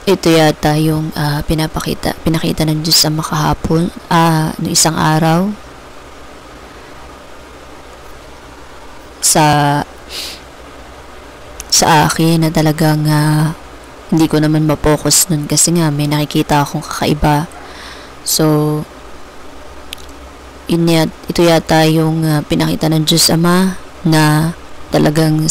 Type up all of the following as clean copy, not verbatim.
Ito yata yung pinakita ng Diyos sa makahapon, no isang araw sa akin na talagang hindi ko naman ma-focus nun kasi nga may nakikita akong kakaiba. So ito yata yung pinakita ng Diyos Ama na talagang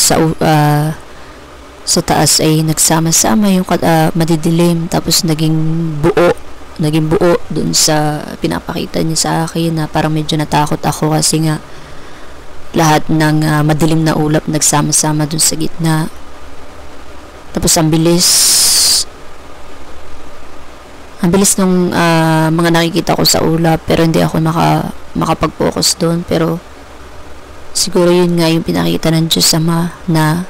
sa taas ay nagsama-sama yung madidilim, tapos naging buo dun sa pinapakita niya sa akin, na parang medyo natakot ako kasi nga lahat ng madilim na ulap nagsama-sama dun sa gitna. Tapos ang bilis ng mga nakikita ko sa ulap, pero hindi ako makapag-focus doon. Pero siguro yun nga yung pinakita ng Diyos Ama na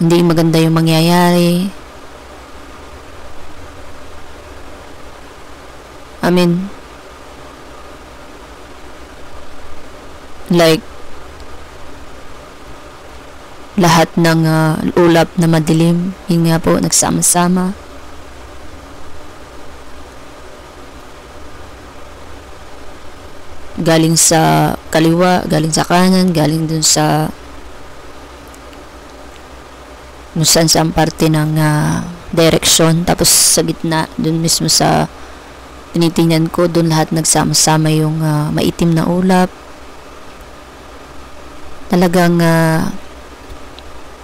hindi maganda yung mangyayari. I mean, like lahat ng ulap na madilim, yun nga po, nagsama-sama. Galing sa kaliwa, galing sa kanan, galing dun sa kung saan parte ng direction, tapos sa gitna, dun mismo sa tinitingnan ko, dun lahat nagsama-sama yung maitim na ulap. Talagang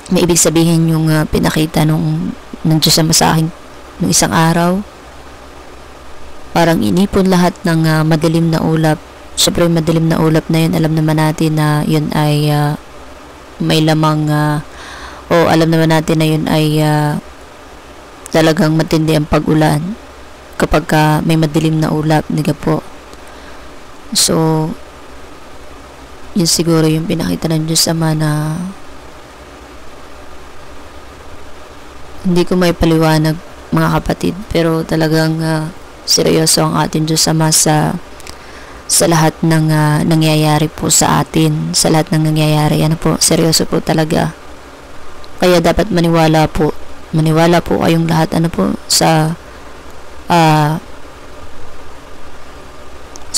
may ibig sabihin yung pinakita ng Diyos Ama sa akin nung isang araw. Parang inipon lahat ng madilim na ulap. Siyempre madilim na ulap na yun, alam naman natin na yun ay may lamang alam naman natin na yun ay talagang matindi ang pag-ulan kapag may madilim na ulap, diga po. So yun siguro yung pinakita ng Diyos Ama na hindi ko may paliwanag, mga kapatid, pero talagang seryoso ang ating Diyos Ama sa lahat ng nangyayari po sa atin, sa lahat ng nangyayari. Ano po, seryoso po talaga. Kaya dapat maniwala po kayong lahat, ano po, sa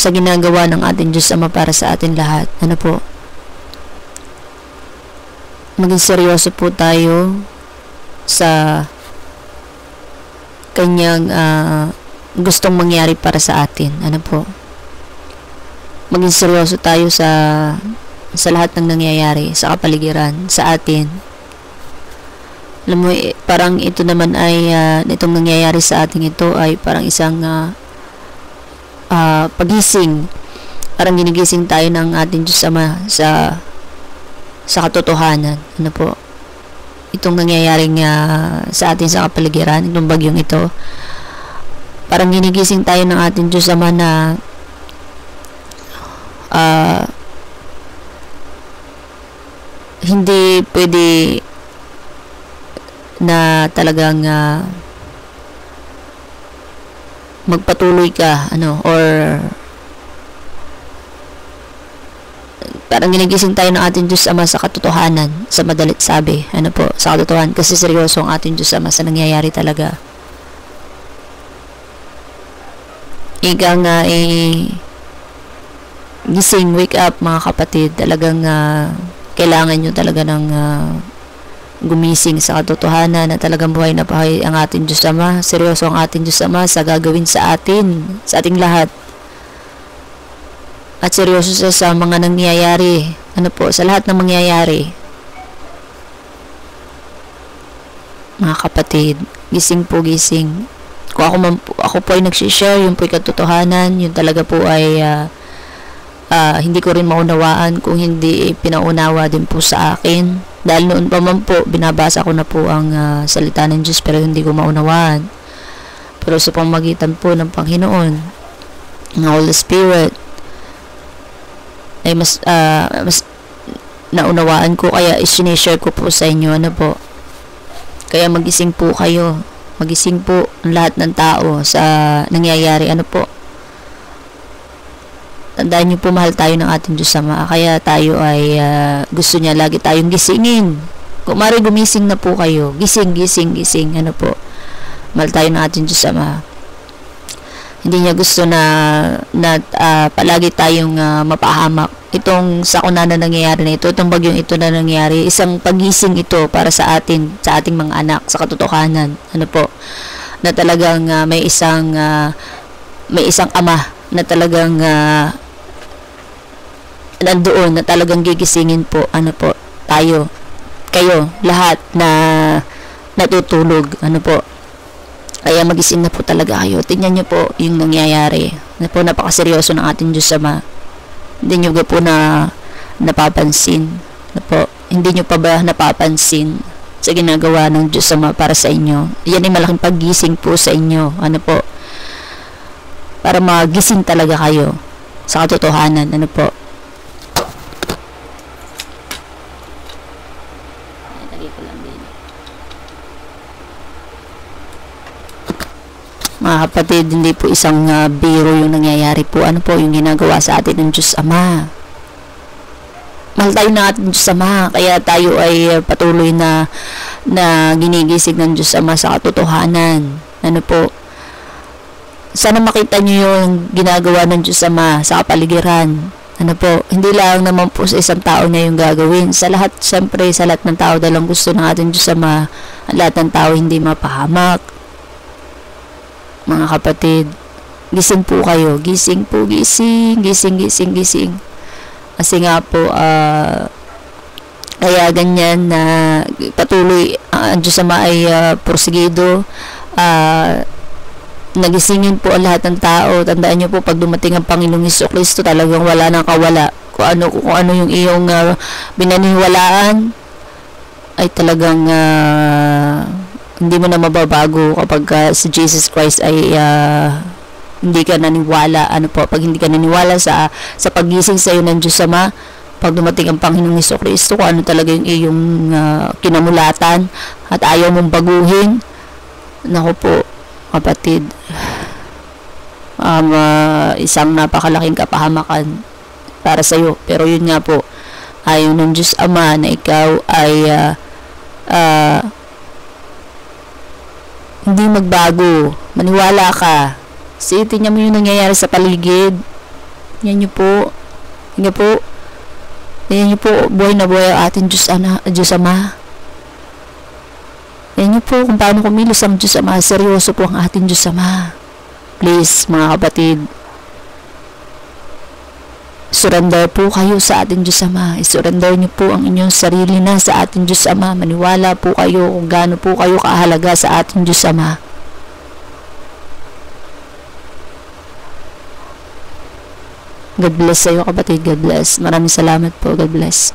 ginagawa ng ating Diyos Ama para sa atin lahat. Ano po, maging seryoso po tayo sa kanyang gustong mangyari para sa atin. Ano po, maging seryoso tayo sa lahat ng nangyayari sa kapaligiran, sa atin. Alam mo, parang ito naman ay itong nangyayari sa atin, ito ay parang isang pagising. Parang ginigising tayo ng ating Diyos Ama sa katotohanan. Ano po, itong nangyayaring sa atin sa kapaligiran, itong bagyong ito, parang ginigising tayo ng ating Diyos Ama na hindi pwede na talagang magpatuloy ka, or parang ginigising tayo ng ating Diyos Ama sa katotohanan, sa madalit sabi, ano po, sa katotohanan, kasi seryoso ang ating Diyos Ama sa nangyayari talaga. Ika nga gising, wake up, mga kapatid. Talagang kailangan nyo talaga ng gumising sa katotohanan na talagang buhay na buhay ang ating Diyos Ama. Seryoso ang ating Diyos Ama sa gagawin sa atin, sa ating lahat. At seryoso siya sa mga nangyayari, ano po, sa lahat ng mangyayari. Mga kapatid, gising po, gising. Kung ako po ay nagsishare, yun po ay katotohanan, yun talaga po ay hindi ko rin maunawaan kung hindi pinaunawa din po sa akin. Dahil noon pa man po, binabasa ko na po ang salita ng Diyos, pero hindi ko maunawaan. Pero sa pamamagitan po ng Panginoon, ng Holy Spirit, ay mas naunawaan ko, kaya isinishare ko po sa inyo, ano po. Kaya magising po kayo, magising po ang lahat ng tao sa nangyayari, ano po. Tandaan niyo po, mahal tayo ng ating Diyos Ama, kaya tayo ay gusto niya lagi tayong gisingin. Kung maaari gumising na po kayo, gising, ano po, mahal tayo ng ating Diyos Ama. Hindi niya gusto na palagi tayong mapahamak. Itong sakuna na nangyayari na ito, itong bagyong ito na nangyayari, isang pagising ito para sa atin, sa ating mga anak, sa katotohanan. Ano po, na talagang may isang ama na talagang nandoon, na talagang gigisingin po, ano po, tayo, kayo, lahat na natutulog, ano po. Kaya magising na po talaga kayo. Tingnan nyo po yung nangyayari. Na po, napakaseryoso ng ating Diyos Ama. Hindi nyo po napapansin. Na po, hindi nyo pa ba napapansin sa ginagawa ng Diyos Ama para sa inyo? Yan ay malaking paggising po sa inyo. Ano po? Para magising talaga kayo sa katotohanan. Ano po? Mga kapatid, hindi po isang biro yung nangyayari po. Ano po yung ginagawa sa atin ng Diyos Ama? Mahal tayo ng ating Diyos Ama, kaya tayo ay patuloy na ginigising ng Diyos Ama sa katotohanan. Ano po? Sana makita nyo yung ginagawa ng Diyos Ama sa kapaligiran. Ano po? Hindi lang naman po sa isang tao na yung gagawin. Sa lahat, siyempre, sa lahat ng tao dalang gusto ng ating Diyos Ama, ang lahat ng tao hindi mapahamak. Mga kapatid, gising po kayo. Gising po, gising. Kasi nga po, kaya ganyan na patuloy, ang Diyos Ama ay porsigido. Nagisingin po ang lahat ng tao. Tandaan nyo po, pag dumating ang Panginoong Jesucristo, talagang wala nang kawala. Kung ano yung iyong binaniwalaan, ay talagang hindi mo na mababago kapag si Jesus Christ ay hindi ka naniwala. Ano po, pag hindi ka naniwala sa paggising sa iyo ng Diyos Ama, pag dumating ang Panginoong Jesucristo, kung ano talaga yung iyong kinamulatan at ayaw mong baguhin, naku po, kapatid, isang napakalaking kapahamakan para sa iyo. Pero yun nga po, ayaw ng Diyos Ama na ikaw ay hindi magbago. Maniwala ka. Kasi tingnan mo yung nangyayari sa paligid. Yan nyo po. Yan po. Yan nyo po. Buhay na buhay ang ating Diyos Ama. Yan nyo po kung paano kumilos ang Diyos Ama. Seryoso po ang ating Diyos Ama. Please, mga kapatid, surrender po kayo sa ating Diyos Ama. I-surrender niyo po ang inyong sarili na sa ating Diyos Ama. Maniwala po kayo kung gaano po kayo kahalaga sa ating Diyos Ama. God bless sa iyo, kapatid. God bless. Maraming salamat po. God bless.